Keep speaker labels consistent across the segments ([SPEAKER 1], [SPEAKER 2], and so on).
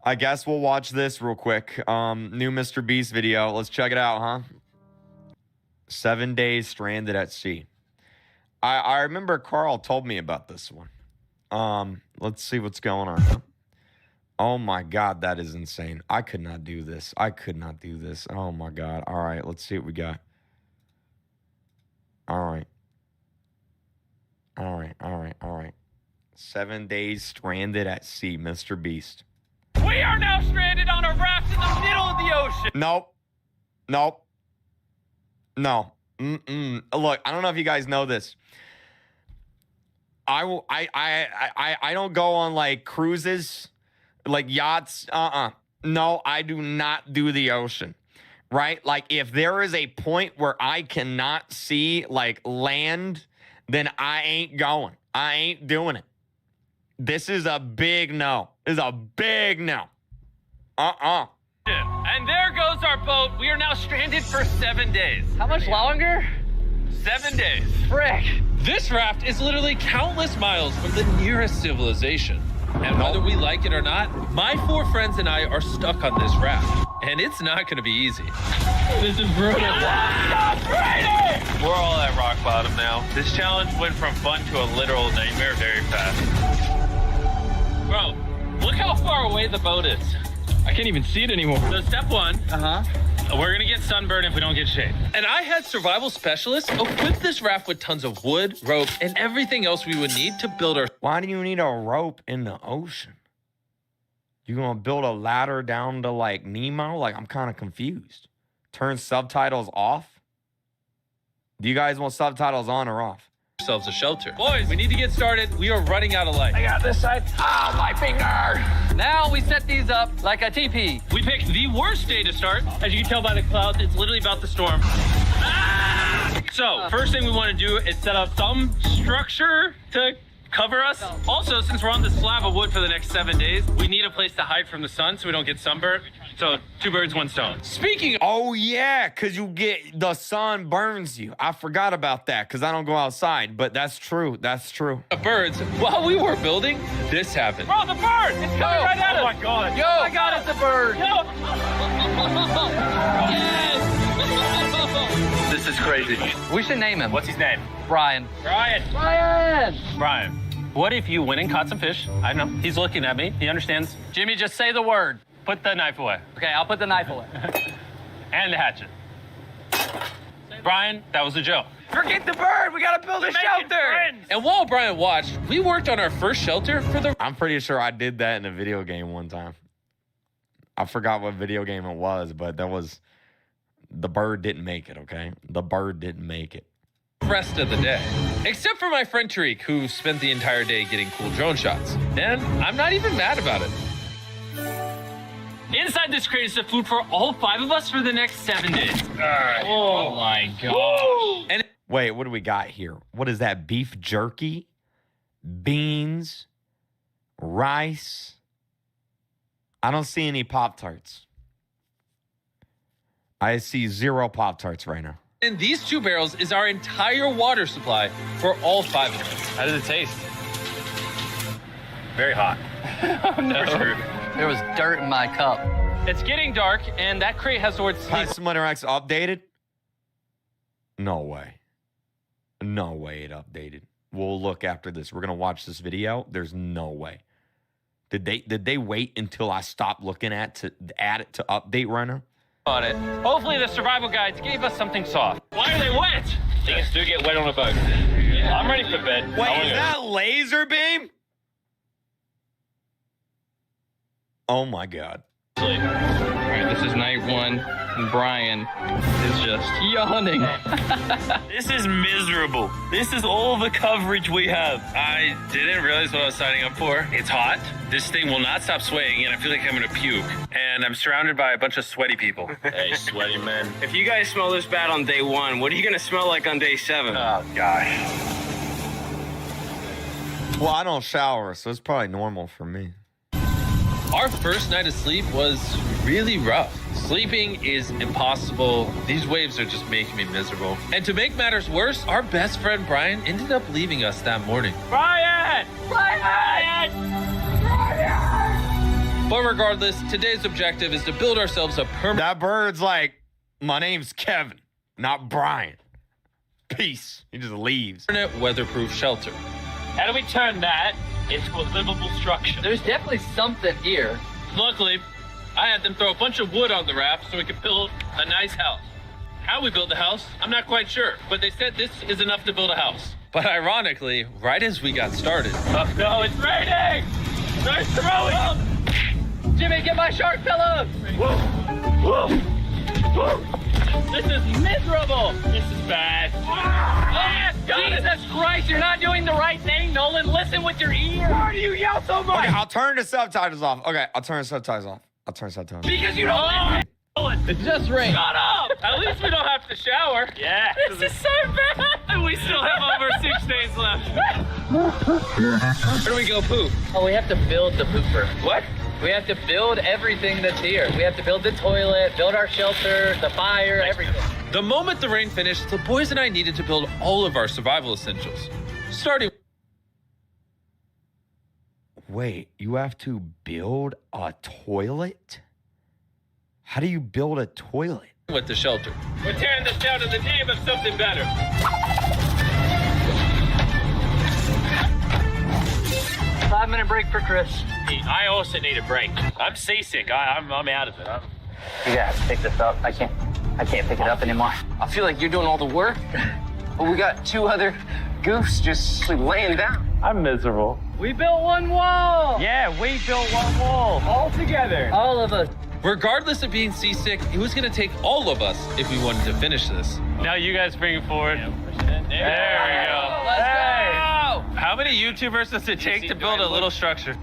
[SPEAKER 1] I guess we'll watch this real quick. New MrBeast video. Let's check it out, huh? 7 days stranded at sea. I remember Carl told me about this one. Let's see what's going on. Huh? Oh my God, that is insane. I could not do this. I could not do this. Oh my God. All right, let's see what we got. All right. All right, all right, all right. 7 days stranded at sea, MrBeast.
[SPEAKER 2] We are now stranded on a raft in the middle of the ocean.
[SPEAKER 1] Nope. Nope. No. Look, I don't know if you guys know this. I don't go on like cruises, like yachts. No, I do not do the ocean. Right? Like if there is a point where I cannot see like land, then I ain't going. I ain't doing it. This is a big no. This is a big no.
[SPEAKER 2] And there goes our boat. We are now stranded for 7 days.
[SPEAKER 3] How much longer?
[SPEAKER 2] 7 days.
[SPEAKER 3] Frick.
[SPEAKER 4] This raft is literally countless miles from the nearest civilization. And whether we like it or not, my 4 friends and I are stuck on this raft. And it's not going to be easy.
[SPEAKER 2] This is brutal. We're all at rock bottom now. This challenge went from fun to a literal nightmare very fast. Bro, look how far away the boat is. I can't even see it anymore. So step 1, we're gonna get sunburned if we don't get shade.
[SPEAKER 4] And I had survival specialists equip this raft with tons of wood, rope, and everything else we would need to build our...
[SPEAKER 1] Why do you need a rope in the ocean? You gonna build a ladder down to like Nemo? Like, I'm kind of confused. Turn subtitles off? Do you guys want subtitles on or off?
[SPEAKER 4] ...ourselves a shelter. Boys, we need to get started. We are running out of light.
[SPEAKER 2] I got this side. Oh, my finger!
[SPEAKER 3] Now we set these up like a teepee.
[SPEAKER 2] We picked the worst day to start. As you can tell by the clouds, it's literally about the storm. Ah! So, first thing we want to do is set up some structure to cover us. Also, since we're on this slab of wood for the next 7 days, we need a place to hide from the sun so we don't get sunburned. So, 2 birds, 1 stone.
[SPEAKER 4] Speaking of...
[SPEAKER 1] Oh, yeah, because you get... The sun burns you. I forgot about that because I don't go outside, but that's true. That's true.
[SPEAKER 4] birds, while we were building, this happened.
[SPEAKER 2] Bro, the bird! It's coming right at us! Oh, my God.
[SPEAKER 3] Yo, I got it, the bird.
[SPEAKER 2] Yo. This is crazy.
[SPEAKER 3] We should name him.
[SPEAKER 2] What's his name?
[SPEAKER 3] Brian.
[SPEAKER 2] Brian.
[SPEAKER 3] Brian.
[SPEAKER 2] Brian. What if you went and caught some fish? I know. He's looking at me. He understands.
[SPEAKER 3] Jimmy, just say the word.
[SPEAKER 2] Put the knife away.
[SPEAKER 3] Okay, I'll put the knife away.
[SPEAKER 2] And the hatchet. Brian, that was a joke.
[SPEAKER 3] Forget the bird. We gotta build a shelter.
[SPEAKER 4] And while Brian watched, we worked on our first shelter for the...
[SPEAKER 1] I'm pretty sure I did that in a video game one time. I forgot what video game it was, but that was... The bird didn't make it, okay? The bird didn't make it.
[SPEAKER 4] rest of the day. Except for my friend Tariq, who spent the entire day getting cool drone shots. And I'm not even mad about it.
[SPEAKER 2] Inside this crate is the food for all 5 of us for the next 7 days.
[SPEAKER 3] Oh my gosh.
[SPEAKER 4] And
[SPEAKER 1] wait, what do we got here? What is that? Beef jerky, beans, rice. I don't see any Pop-Tarts. I see 0 Pop-Tarts right now.
[SPEAKER 4] in these 2 barrels is our entire water supply for all 5 of us.
[SPEAKER 2] How does it taste? Very hot.
[SPEAKER 3] Oh, no. There was dirt in my cup.
[SPEAKER 2] It's getting dark, and that crate has the word sleep.
[SPEAKER 1] Has Splitter X updated? No way. No way it updated. We'll look after this. We're gonna watch this video. There's no way. Did they wait until I stopped looking at to add it to update runner?
[SPEAKER 2] On it. Hopefully the survival guides gave us something soft. Why are they wet? Things do get wet on a boat. Yeah. I'm ready for bed.
[SPEAKER 1] Wait, is that laser beam? Oh my God.
[SPEAKER 3] All right, this is night 1, and Brian is just yawning.
[SPEAKER 2] This is miserable. This is all the coverage we have. I didn't realize what I was signing up for. It's hot. This thing will not stop swaying, and I feel like I'm gonna puke. And I'm surrounded by a bunch of sweaty people. Hey, sweaty men.
[SPEAKER 5] If you guys smell this bad on day 1, what are you gonna smell like on day 7?
[SPEAKER 2] Oh, gosh.
[SPEAKER 1] Well, I don't shower, so it's probably normal for me.
[SPEAKER 4] Our first night of sleep was really rough. Sleeping is impossible. These waves are just making me miserable. And to make matters worse, our best friend Brian ended up leaving us that morning.
[SPEAKER 2] Brian! Brian! Brian!
[SPEAKER 4] But regardless, today's objective is to build ourselves a permanent
[SPEAKER 1] That bird's like, my name's Kevin, not Brian. Peace. He just leaves.
[SPEAKER 4] weatherproof shelter.
[SPEAKER 2] How do we turn that into a livable structure?
[SPEAKER 3] There's definitely something here.
[SPEAKER 2] Luckily, I had them throw a bunch of wood on the raft so we could build a nice house. How we build the house, I'm not quite sure, but they said this is enough to build a house.
[SPEAKER 4] But ironically, right as we got started,
[SPEAKER 2] Oh no, it's raining! Start throwing!
[SPEAKER 3] Jimmy, get my shark pillows!
[SPEAKER 2] This is miserable! This is bad.
[SPEAKER 3] Jesus Christ, you're not doing the right thing, Nolan. Listen with your ears. Why do you yell so much?
[SPEAKER 1] Okay, I'll turn the subtitles off. Okay, I'll turn the subtitles off.
[SPEAKER 3] Because you don't listen. It just rained.
[SPEAKER 2] Shut up! At least we don't have to shower. Yeah. This is so bad! And we still have over 6 days left.
[SPEAKER 3] Where do we go poop? Oh, we have to build the pooper.
[SPEAKER 2] What?
[SPEAKER 3] We have to build everything that's here. We have to build the toilet, build our shelter, the fire, everything.
[SPEAKER 4] the moment the rain finished, the boys and I needed to build all of our survival essentials. Starting
[SPEAKER 1] Wait, you have to build a toilet? How do you build a toilet?
[SPEAKER 4] with the shelter.
[SPEAKER 2] We're tearing this down in the name of something better.
[SPEAKER 3] 5-minute break for Chris.
[SPEAKER 2] I also need a break. I'm seasick. I'm out of it.
[SPEAKER 6] You gotta pick this up. I can't pick it up anymore.
[SPEAKER 5] I feel like you're doing all the work, but we got 2 other goofs just laying down.
[SPEAKER 2] I'm miserable.
[SPEAKER 3] We built one wall.
[SPEAKER 2] Yeah, we built one wall. All together.
[SPEAKER 3] All of us.
[SPEAKER 4] Regardless of being seasick, it was gonna take all of us if we wanted to finish this.
[SPEAKER 2] Now you guys bring it forward. There we go.
[SPEAKER 3] Let's go.
[SPEAKER 2] How many YouTubers does it take to build a little structure?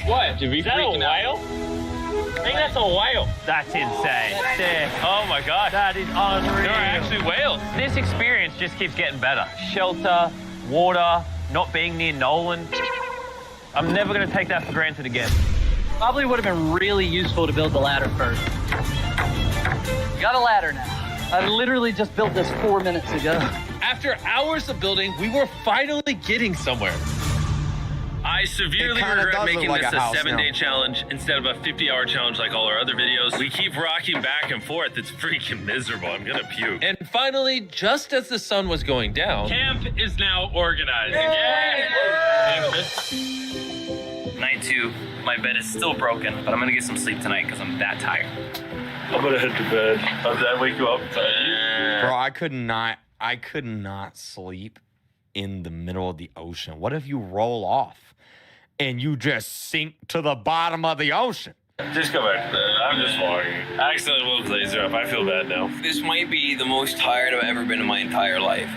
[SPEAKER 2] What? Is that a whale? I think that's a whale. That's insane. Oh my God. That is unreal. There are actually whales. This experience just keeps getting better. Shelter, water, not being near Nolan. I'm never going to take that for granted again.
[SPEAKER 3] Probably would have been really useful to build the ladder first. Got a ladder now. I literally just built this 4 minutes ago.
[SPEAKER 4] After hours of building, we were finally getting somewhere.
[SPEAKER 2] I severely
[SPEAKER 1] It kinda
[SPEAKER 2] regret
[SPEAKER 1] does look
[SPEAKER 2] making
[SPEAKER 1] like
[SPEAKER 2] this
[SPEAKER 1] a
[SPEAKER 2] a
[SPEAKER 1] house
[SPEAKER 2] 7-day
[SPEAKER 1] now.
[SPEAKER 2] challenge instead of a 50-hour challenge like all our other videos. We keep rocking back and forth. It's freaking miserable. I'm gonna puke.
[SPEAKER 4] And finally, just as the sun was going down,
[SPEAKER 2] Camp is now organized.
[SPEAKER 5] Night 2, my bed is still broken, but I'm gonna get some sleep tonight because I'm that tired.
[SPEAKER 2] I'm gonna head to bed. Does that wake you up?
[SPEAKER 1] Bro, I could not sleep in the middle of the ocean. What if you roll off and you just sink to the bottom of the ocean?
[SPEAKER 2] Just go back to bed. I'm just walking. I accidentally woke Laser up. I feel bad now.
[SPEAKER 5] This might be the most tired I've ever been in my entire life.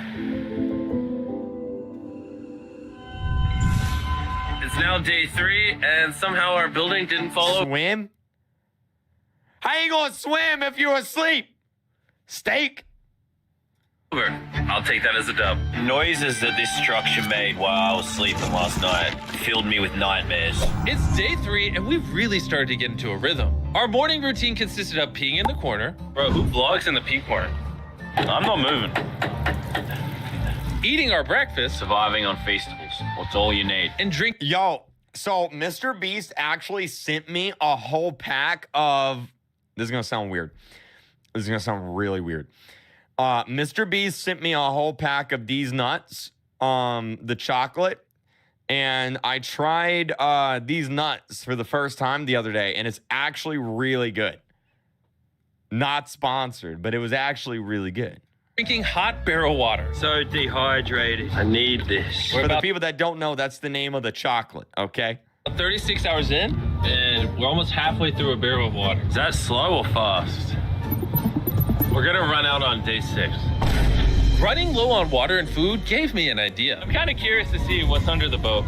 [SPEAKER 2] It's now day 3, and somehow our building didn't follow.
[SPEAKER 1] Swim? How you gonna swim if you're asleep? Steak?
[SPEAKER 2] Over. I'll take that as a dub.
[SPEAKER 7] Noises that this structure made while I was sleeping last night filled me with nightmares.
[SPEAKER 4] it's day 3 and we've really started to get into a rhythm. Our morning routine consisted of peeing in the corner,
[SPEAKER 2] Bro, who vlogs in the pee corner?
[SPEAKER 7] I'm not moving.
[SPEAKER 4] eating our breakfast,
[SPEAKER 7] Surviving on Feastables. What's all you need?
[SPEAKER 4] and drinking
[SPEAKER 1] Yo, so MrBeast actually sent me a whole pack of... This is gonna sound weird. This is gonna sound really weird. MrBeast sent me a whole pack of these nuts, the chocolate, and I tried these nuts for the first time the other day, and it's actually really good. Not sponsored, but it was actually really good.
[SPEAKER 4] hot barrel water.
[SPEAKER 2] So dehydrated. I need this.
[SPEAKER 1] For the people that don't know, that's the name of the chocolate, okay?
[SPEAKER 4] 36 hours in,
[SPEAKER 2] And we're almost halfway through a barrel of water. Is that slow or fast? We're gonna run out on day 6.
[SPEAKER 4] running low on water and food gave me an idea.
[SPEAKER 2] I'm kind of curious to see what's under the boat.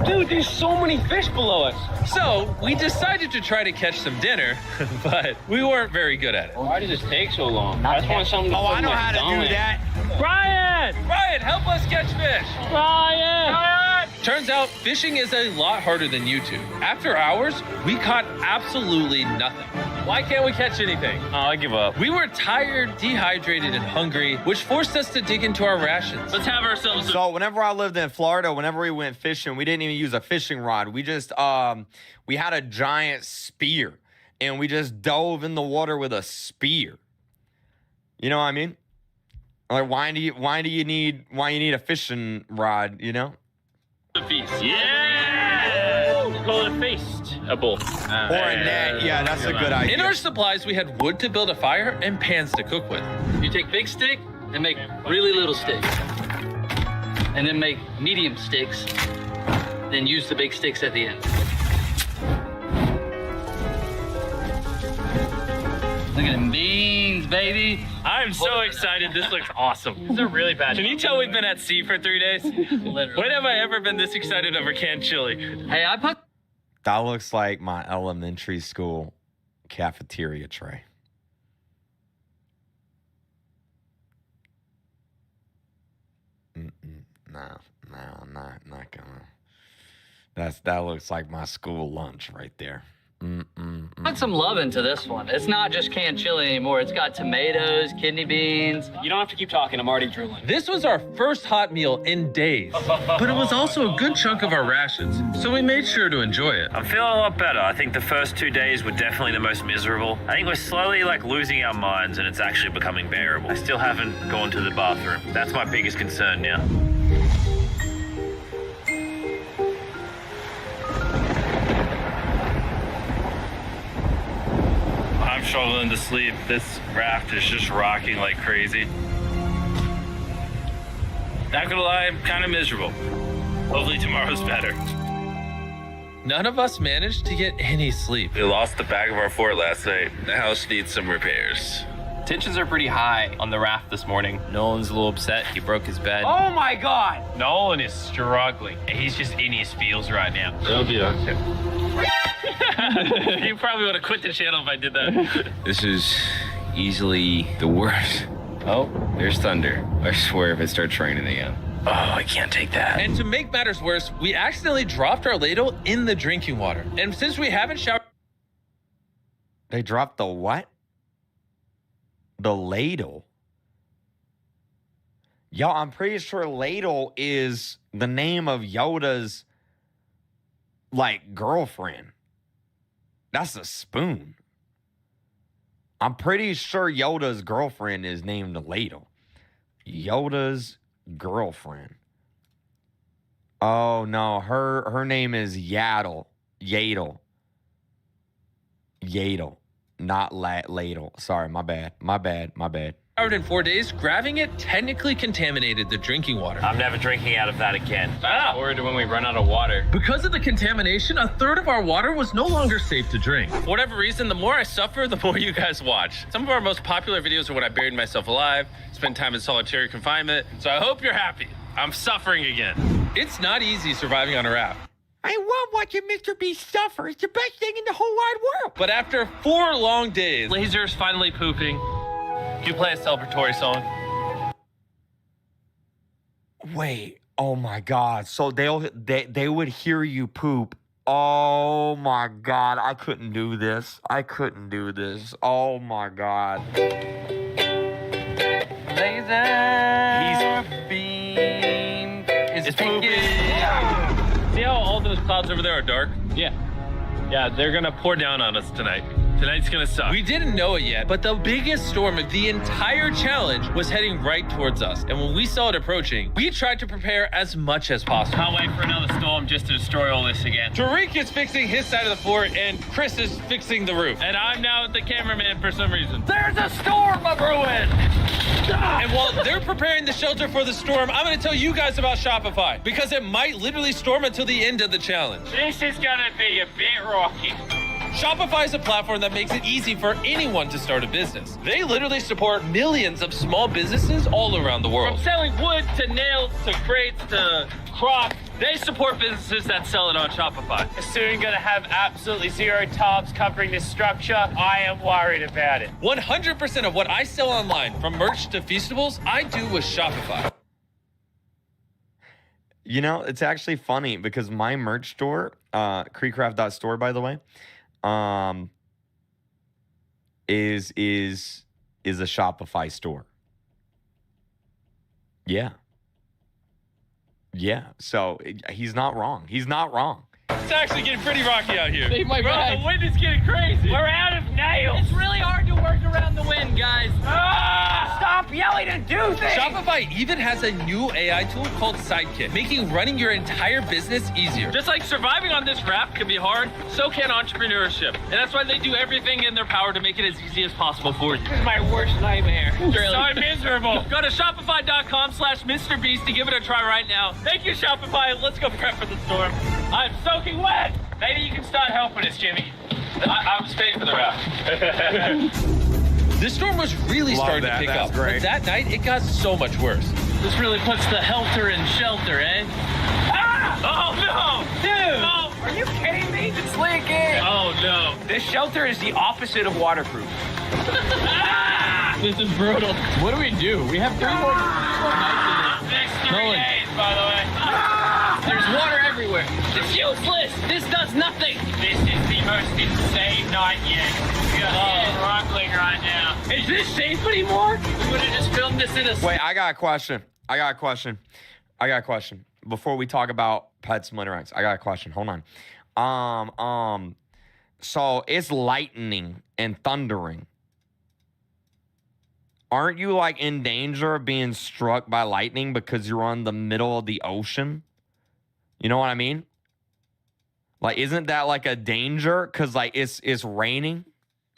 [SPEAKER 2] Dude, there's so many fish below us.
[SPEAKER 4] So we decided to try to catch some dinner, but we weren't very good at it.
[SPEAKER 2] Why did this take so long? I just want something to
[SPEAKER 1] Oh,
[SPEAKER 2] put
[SPEAKER 1] I
[SPEAKER 2] in
[SPEAKER 1] know
[SPEAKER 2] my
[SPEAKER 1] how to do
[SPEAKER 2] stomach.
[SPEAKER 1] that.
[SPEAKER 2] Brian!
[SPEAKER 4] Ryan, help us catch fish.
[SPEAKER 2] Brian!
[SPEAKER 4] Turns out fishing is a lot harder than YouTube. After hours, we caught absolutely nothing. Why can't we catch anything?
[SPEAKER 2] Oh, I give up.
[SPEAKER 4] We were tired, dehydrated, and hungry, which forced us to dig into our rations.
[SPEAKER 2] Let's have ourselves.
[SPEAKER 1] So whenever I lived in Florida, whenever we went fishing, we didn't even use a fishing rod. We just we had a giant spear and we just dove in the water with a spear. You know what I mean? Like why do you need a fishing rod, you know?
[SPEAKER 2] Feast. Yeah! Call it a feast. A bull.
[SPEAKER 1] Or a net. Yeah, that's a good idea.
[SPEAKER 4] In our supplies, we had wood to build a fire and pans to cook with.
[SPEAKER 3] You take big stick and make really little sticks. And then make medium sticks. Then use the big sticks at the end. Look at them beans, baby.
[SPEAKER 2] I'm so excited. This looks awesome. These are really bad. Can you tell we've been at sea for 3 days?
[SPEAKER 3] Literally.
[SPEAKER 2] When have I ever been this excited over canned chili?
[SPEAKER 3] Hey, I put
[SPEAKER 1] That looks like my elementary school cafeteria tray. No, not gonna. That looks like my school lunch right there.
[SPEAKER 3] Put some love into this one. It's not just canned chili anymore. It's got tomatoes, kidney beans.
[SPEAKER 2] You don't have to keep talking. I'm already drooling.
[SPEAKER 4] This was our first hot meal in days, but it was also a good chunk of our rations, so we made sure to enjoy it.
[SPEAKER 7] I'm feeling a lot better. I think the first 2 days were definitely the most miserable. I think we're slowly like losing our minds and it's actually becoming bearable. I still haven't gone to the bathroom. That's my biggest concern now. I'm struggling to sleep. This raft is just rocking like crazy. Not gonna lie, I'm kind of miserable. Hopefully tomorrow's better.
[SPEAKER 4] None of us managed to get any sleep.
[SPEAKER 7] We lost the back of our fort last night. The house needs some repairs.
[SPEAKER 5] Tensions are pretty high on the raft this morning. Nolan's a little upset. He broke his bed.
[SPEAKER 2] Oh my God! Nolan is struggling. He's just in his feels right now.
[SPEAKER 4] It'll be okay.
[SPEAKER 2] You probably would have quit the channel if I did that.
[SPEAKER 5] This is easily the worst. Oh, there's thunder. I swear if it starts raining again. Oh, I can't take that.
[SPEAKER 4] And to make matters worse, we accidentally dropped our ladle in the drinking water. And since we haven't showered...
[SPEAKER 1] They dropped the what? The ladle. Yo, I'm pretty sure ladle is the name of Yoda's like girlfriend. That's a spoon. I'm pretty sure Yoda's girlfriend is named Ladle. Yoda's girlfriend. Oh no, her name is Yaddle. Yaddle. Yaddle. Not ladle. Sorry, my bad.
[SPEAKER 4] in 4 days, grabbing it technically contaminated the drinking water.
[SPEAKER 7] I'm never drinking out of that again.
[SPEAKER 2] Or when we run out of water.
[SPEAKER 4] Because of the contamination, a third of our water was no longer safe to drink. For whatever reason, the more I suffer, the more you guys watch. Some of our most popular videos are when I buried myself alive, spent time in solitary confinement, so I hope you're happy. I'm suffering again. It's not easy surviving on a raft.
[SPEAKER 1] I love watching MrBeast suffer. It's the best thing in the whole wide world.
[SPEAKER 4] But after 4 long days,
[SPEAKER 2] Laser's finally pooping. You play a celebratory song.
[SPEAKER 1] Wait, oh my God. So they would hear you poop. Oh my God, I couldn't do this. Oh my God.
[SPEAKER 3] Laser beam is
[SPEAKER 2] pooping. See how all those clouds over there are dark? Yeah. Yeah, they're gonna pour down on us tonight. Tonight's gonna suck.
[SPEAKER 4] we didn't know it yet, but the biggest storm of the entire challenge was heading right towards us. And when we saw it approaching, we tried to prepare as much as possible.
[SPEAKER 2] Can't wait for another storm just to destroy all this again.
[SPEAKER 4] Tariq is fixing his side of the fort, and Chris is fixing the roof.
[SPEAKER 2] And I'm now the cameraman for some reason.
[SPEAKER 3] There's a storm of ruin!
[SPEAKER 4] And while they're preparing the shelter for the storm, I'm gonna tell you guys about Shopify, because it might literally storm until the end of the challenge.
[SPEAKER 2] This is gonna be a bit rocky.
[SPEAKER 4] Shopify is a platform that makes it easy for anyone to start a business. They literally support millions of small businesses all around the
[SPEAKER 2] From
[SPEAKER 4] world.
[SPEAKER 2] selling wood to nails to crates to crops, they support businesses that sell it on Shopify. Soon gonna have absolutely zero tarps covering this structure. I am worried about it.
[SPEAKER 4] 100% of what I sell online, from merch to Feastables, I do with Shopify.
[SPEAKER 1] You know, it's actually funny because my merch store, KreekCraft.store, by the way, is a Shopify store. Yeah. Yeah. So he's not wrong. He's not wrong.
[SPEAKER 4] It's actually getting pretty rocky out here.
[SPEAKER 2] Bro, the wind is getting crazy. We're out of nails.
[SPEAKER 3] It's really hard to work around the wind, guys.
[SPEAKER 6] Stop yelling and do things!
[SPEAKER 4] Shopify even has a new AI tool called Sidekick, making running your entire business easier.
[SPEAKER 2] Just like surviving on this raft can be hard, so can entrepreneurship. And that's why they do everything in their power to make it as easy as possible for you. This is my worst nightmare. So miserable. Go to shopify.com/MrBeast to give it a try right now. Thank you, Shopify. Let's go prep for the storm. I'm soaking wet. Maybe you can start helping us, Jimmy. I was paying for the raft.
[SPEAKER 4] This storm was really starting to pick up, but that night it got so much worse.
[SPEAKER 2] This really puts the helter in shelter, eh? Ah! Oh, no! Dude! Oh,
[SPEAKER 6] Are you kidding me? It's leaking!
[SPEAKER 2] oh no.
[SPEAKER 6] This shelter is the opposite of waterproof.
[SPEAKER 2] Ah! This is brutal. What do? We have 3 more nights in this. Next 3 days, by the way. Ah! There's water everywhere. It's useless. This does nothing. This is the most insane night yet. We are struggling right now. Is this safe anymore? We would have just filmed this in a...
[SPEAKER 1] Wait, I got a question. Before we talk about pet splinterings, I got a question. Hold on. So it's lightning and thundering. Aren't you like in danger of being struck by lightning because you're on the middle of the ocean? You know what I mean? Like, isn't that like a danger? Cause like it's raining.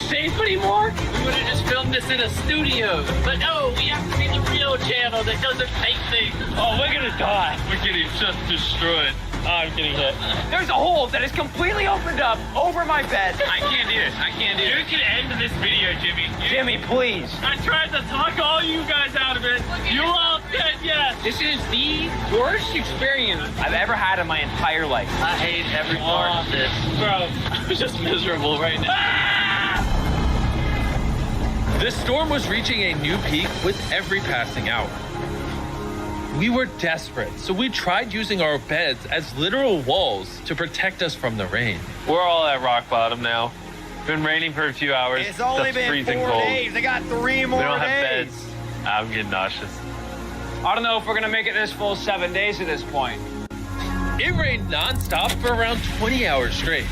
[SPEAKER 2] Safe anymore? We would have just filmed this in a studio. But no, we have to be the real channel that doesn't fake things. Oh, we're gonna die. We're getting just destroyed. Oh, I'm getting hit.
[SPEAKER 6] There's a hole that is completely opened up over my bed.
[SPEAKER 2] I can't do this. You can end this video, Jimmy.
[SPEAKER 6] Jimmy, please.
[SPEAKER 2] I tried to talk all you guys out of it. You all said yes. This is the worst experience
[SPEAKER 6] I've ever had in my entire life.
[SPEAKER 2] I hate every part of this. Bro, I'm just miserable right now.
[SPEAKER 4] The storm was reaching a new peak with every passing hour. We were desperate, so we tried using our beds as literal walls to protect us from the rain.
[SPEAKER 2] We're all at rock bottom now. Been raining for a few hours.
[SPEAKER 1] It's only been 4
[SPEAKER 2] freezing cold.
[SPEAKER 1] days. They got 3 more
[SPEAKER 2] We don't have
[SPEAKER 1] days.
[SPEAKER 2] beds. I'm getting nauseous.
[SPEAKER 6] I don't know if we're gonna make it this full 7 days at this point.
[SPEAKER 4] It rained nonstop for around 20 hours straight.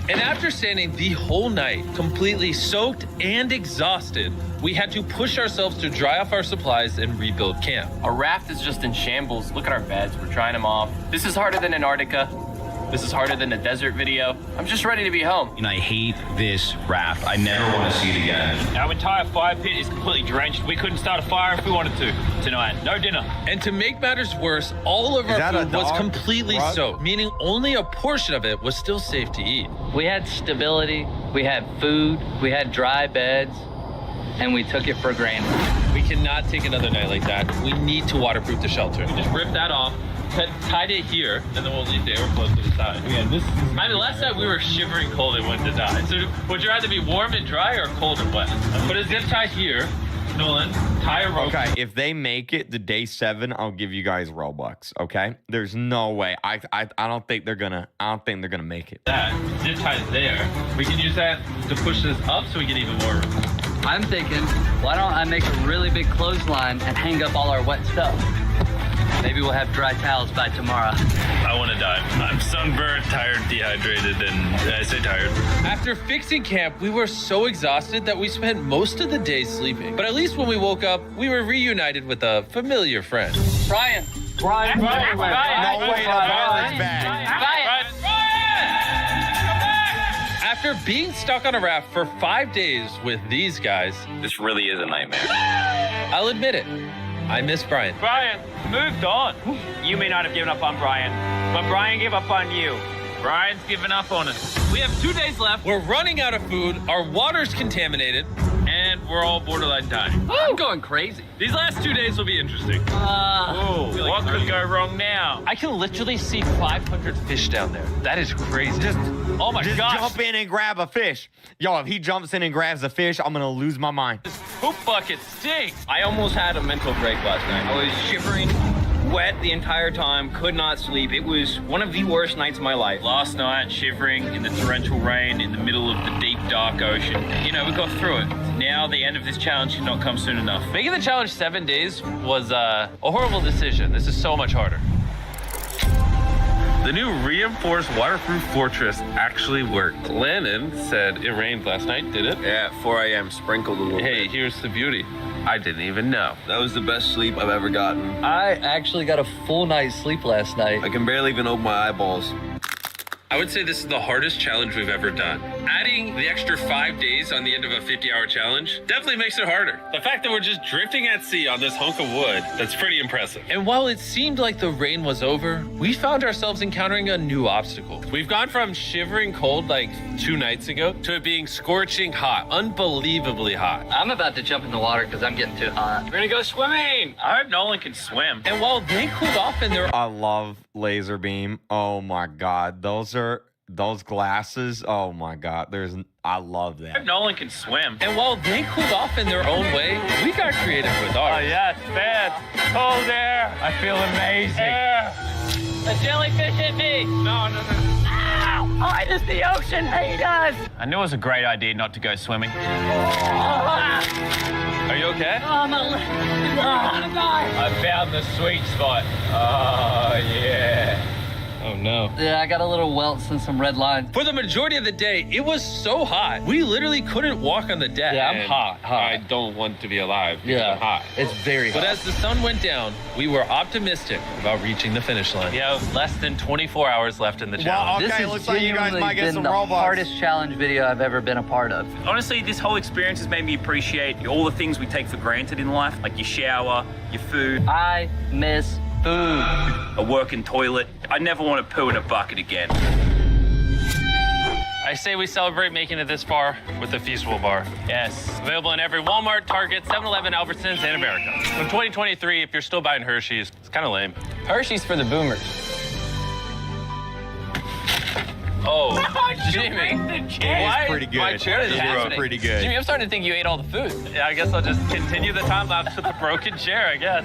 [SPEAKER 4] And after standing the whole night, completely soaked and exhausted, we had to push ourselves to dry off our supplies and rebuild camp.
[SPEAKER 5] Our raft is just in shambles. Look at our beds. We're drying them off. This is harder than Antarctica. This is harder than the desert video. I'm just ready to be home.
[SPEAKER 8] And I hate this raft. I never want to see it again.
[SPEAKER 2] Our entire fire pit is completely drenched. We couldn't start a fire if we wanted to tonight. No dinner.
[SPEAKER 4] And to make matters worse, all of our
[SPEAKER 1] that a
[SPEAKER 4] food was
[SPEAKER 1] dog?
[SPEAKER 4] completely
[SPEAKER 1] What?
[SPEAKER 4] soaked, meaning only a portion of it was still safe to eat.
[SPEAKER 3] We had stability, we had food, we had dry beds, and we took it for granted.
[SPEAKER 4] We cannot take another night like that. We need to waterproof the shelter.
[SPEAKER 2] Just rip that off, tied it here, and then we'll leave the airflow to the side. Yeah, this is... I mean, last night we were shivering cold and wanted to die. So would you rather be warm and dry or cold and wet? Put a zip tie here, Nolan, tie a rope.
[SPEAKER 1] Okay, if they make it to day 7, I'll give you guys Robux. Okay, there's no way. I don't think they're gonna. I don't think they're gonna make it.
[SPEAKER 2] That zip tie is there. We can use that to push this up so we get even more room.
[SPEAKER 3] I'm thinking, why don't I make a really big clothesline and hang up all our wet stuff? Maybe we'll have dry towels by tomorrow.
[SPEAKER 2] I want to die. I'm sunburned, tired, dehydrated, and I say tired.
[SPEAKER 4] After fixing camp, we were so exhausted that we spent most of the day sleeping. But at least when we woke up, we were reunited with a familiar friend.
[SPEAKER 3] Brian.
[SPEAKER 1] No way, the violence back.
[SPEAKER 4] After being stuck on a raft for 5 days with these guys,
[SPEAKER 5] This really is a nightmare.
[SPEAKER 4] I'll admit it, I miss Brian.
[SPEAKER 2] Brian, moved on.
[SPEAKER 6] You may not have given up on Brian, but Brian gave up on you.
[SPEAKER 2] Brian's giving up on us. We have 2 days left,
[SPEAKER 4] We're running out of food, our water's contaminated.
[SPEAKER 2] and we're all borderline dying.
[SPEAKER 3] I'm going crazy.
[SPEAKER 2] These last 2 days will be interesting. Whoa, what could go wrong now?
[SPEAKER 4] I can literally see 500 fish down there. That is crazy.
[SPEAKER 2] Oh my
[SPEAKER 1] Just
[SPEAKER 2] gosh.
[SPEAKER 1] jump in and grab a fish. Yo, if he jumps in and grabs a fish, I'm gonna lose my mind.
[SPEAKER 2] This poop bucket stinks.
[SPEAKER 5] I almost had a mental break last night. I was shivering wet the entire time, could not sleep. It was one of the worst nights of my life.
[SPEAKER 2] Last night, shivering in the torrential rain in the middle of the deep, dark ocean. You know, we got through it. Now the end of this challenge should not come soon enough.
[SPEAKER 4] Making the challenge 7 days was a horrible decision. This is so much harder. The new reinforced waterproof fortress actually worked. Lennon said it rained last night, did it?
[SPEAKER 5] Yeah, at 4 a.m. sprinkled a little
[SPEAKER 4] Hey,
[SPEAKER 5] bit.
[SPEAKER 4] here's the beauty. I didn't even know.
[SPEAKER 5] That was the best sleep I've ever gotten.
[SPEAKER 3] I actually got a full night's sleep last night.
[SPEAKER 5] I can barely even open my eyeballs.
[SPEAKER 4] I would say this is the hardest challenge we've ever done. Adding the extra 5 days on the end of a 50-hour challenge definitely makes it harder. The fact that we're just drifting at sea on this hunk of wood, that's pretty impressive. And while it seemed like the rain was over, we found ourselves encountering a new obstacle. We've gone from shivering cold like 2 nights ago to it being scorching hot, unbelievably hot.
[SPEAKER 3] I'm about to jump in the water because I'm getting too hot.
[SPEAKER 5] We're gonna go swimming.
[SPEAKER 2] I hope Nolan can swim.
[SPEAKER 4] And while they cooled off in their
[SPEAKER 1] I love laser beam. Oh my god, those glasses. Oh my god, I love
[SPEAKER 2] I hope
[SPEAKER 1] that.
[SPEAKER 2] Nolan can swim.
[SPEAKER 4] And while they cooled off in their own way, we got creative with ours.
[SPEAKER 2] Oh yeah, it's bad. Cold air. I feel amazing.
[SPEAKER 3] A jellyfish hit me.
[SPEAKER 2] No.
[SPEAKER 3] Oh, it is the ocean haters.
[SPEAKER 2] I knew it was a great idea not to go swimming.
[SPEAKER 4] Are you okay?
[SPEAKER 3] Oh, my leg. I'm gonna die.
[SPEAKER 2] I found the sweet spot. Oh yeah.
[SPEAKER 4] Oh no.
[SPEAKER 3] Yeah, I got a little welts and some red lines.
[SPEAKER 4] For the majority of the day, it was so hot. We literally couldn't walk on the deck.
[SPEAKER 3] Yeah, I'm
[SPEAKER 4] And
[SPEAKER 3] hot.
[SPEAKER 4] I don't want to be alive. because
[SPEAKER 3] Yeah,
[SPEAKER 4] I'm hot.
[SPEAKER 3] it's very hot.
[SPEAKER 4] But as the sun went down, we were optimistic about reaching the finish line. Yeah, less than 24 hours left in the challenge.
[SPEAKER 1] Well, okay,
[SPEAKER 3] This
[SPEAKER 1] looks
[SPEAKER 3] has
[SPEAKER 1] like you guys
[SPEAKER 3] genuinely
[SPEAKER 1] might get
[SPEAKER 3] been
[SPEAKER 1] some
[SPEAKER 3] the
[SPEAKER 1] Robux.
[SPEAKER 3] hardest challenge video I've ever been a part of.
[SPEAKER 9] Honestly, this whole experience has made me appreciate all the things we take for granted in life, like your shower, your food,
[SPEAKER 3] I miss food.
[SPEAKER 9] a working toilet. I never want to poo in a bucket again.
[SPEAKER 4] I say we celebrate making it this far with the Feastable Bar.
[SPEAKER 2] Yes.
[SPEAKER 4] Available in every Walmart, Target, 7-Eleven, Albertsons, in America. In 2023, if you're still buying Hershey's, it's kind of lame.
[SPEAKER 5] Hershey's for the boomers.
[SPEAKER 4] Oh, Jimmy. Why?
[SPEAKER 1] Pretty good.
[SPEAKER 4] My chair is broke.
[SPEAKER 1] Pretty good.
[SPEAKER 5] Jimmy, I'm starting to think you ate all the food.
[SPEAKER 4] Yeah, I guess I'll just continue the time lapse with the broken chair, I guess.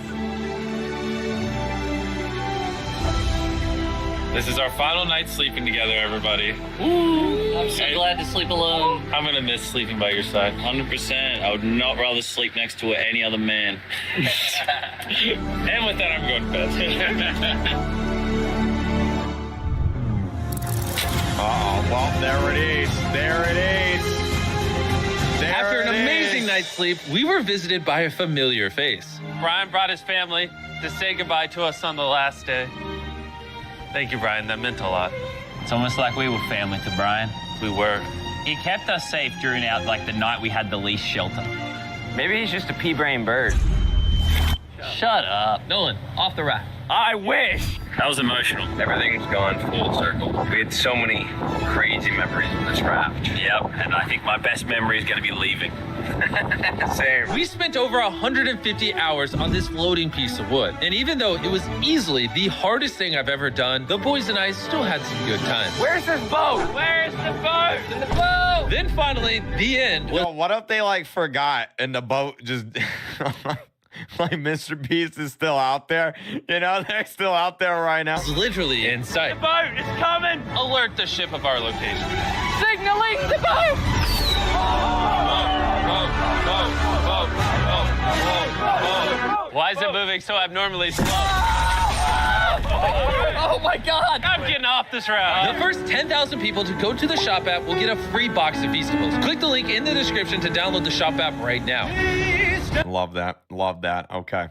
[SPEAKER 4] This is our final night sleeping together, everybody.
[SPEAKER 3] I'm so glad to sleep alone.
[SPEAKER 4] I'm gonna miss sleeping by your side.
[SPEAKER 2] 100%. I would not rather sleep next to any other man.
[SPEAKER 4] And with that, I'm going to bed.
[SPEAKER 1] Oh, well, there it is. There it is. There
[SPEAKER 4] After an
[SPEAKER 1] it
[SPEAKER 4] amazing
[SPEAKER 1] is.
[SPEAKER 4] night's sleep, we were visited by a familiar face. Brian brought his family to say goodbye to us on the last day. Thank you, Brian. That meant a lot.
[SPEAKER 2] It's almost like we were family to Brian.
[SPEAKER 4] We were.
[SPEAKER 2] He kept us safe during the night we had the least shelter.
[SPEAKER 5] Maybe he's just a pea-brain bird.
[SPEAKER 3] Shut up.
[SPEAKER 4] Nolan, off the raft.
[SPEAKER 2] I wish. That was emotional.
[SPEAKER 5] Everything's gone full circle. We had so many crazy memories on this raft.
[SPEAKER 2] Yep, and I think my best memory is going to be leaving.
[SPEAKER 5] Same.
[SPEAKER 4] We spent over 150 hours on this floating piece of wood. And even though it was easily the hardest thing I've ever done, the boys and I still had some good times.
[SPEAKER 5] Where's this boat?
[SPEAKER 2] Where's the boat?
[SPEAKER 5] In the boat!
[SPEAKER 4] Then finally, the end.
[SPEAKER 1] Yo, what if they forgot and the boat just like MrBeast is still out there? You know, they're still out there right now.
[SPEAKER 4] was literally in sight.
[SPEAKER 2] The boat is coming.
[SPEAKER 4] Alert the ship of our location.
[SPEAKER 5] Signaling the boat!
[SPEAKER 4] Why is it moving so abnormally slow?
[SPEAKER 3] Oh my God.
[SPEAKER 4] I'm getting off this route. The first 10,000 people to go to the shop app will get a free box of Feastables. Click the link in the description to download the shop app right now.
[SPEAKER 1] Love that. Love that. Okay.